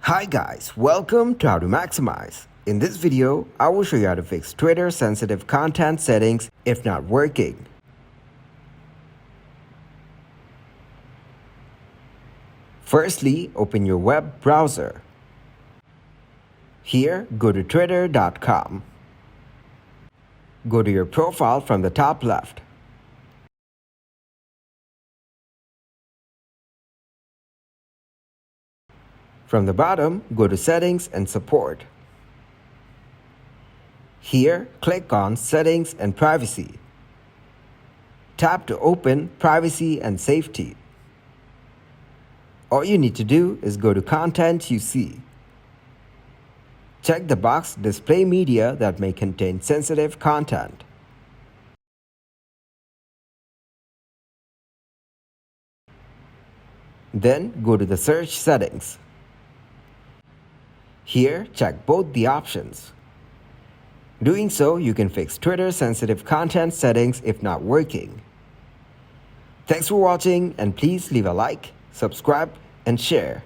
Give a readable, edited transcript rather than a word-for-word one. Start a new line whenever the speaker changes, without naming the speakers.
Hi guys, welcome to How to Maximize. In this video, I will show you how to fix Twitter sensitive content settings if not working. Firstly, open your web browser. Here, go to twitter.com. Go to your profile from the top left. From the bottom, go to Settings and Support. Here, click on Settings and Privacy. Tap to open Privacy and Safety. All you need to do is go to Content You See. Check the box Display media that may contain sensitive content. Then go to the Search settings. Here, check both the options. Doing so, you can fix Twitter sensitive content settings if not working. Thanks for watching, and please leave a like, subscribe, and share.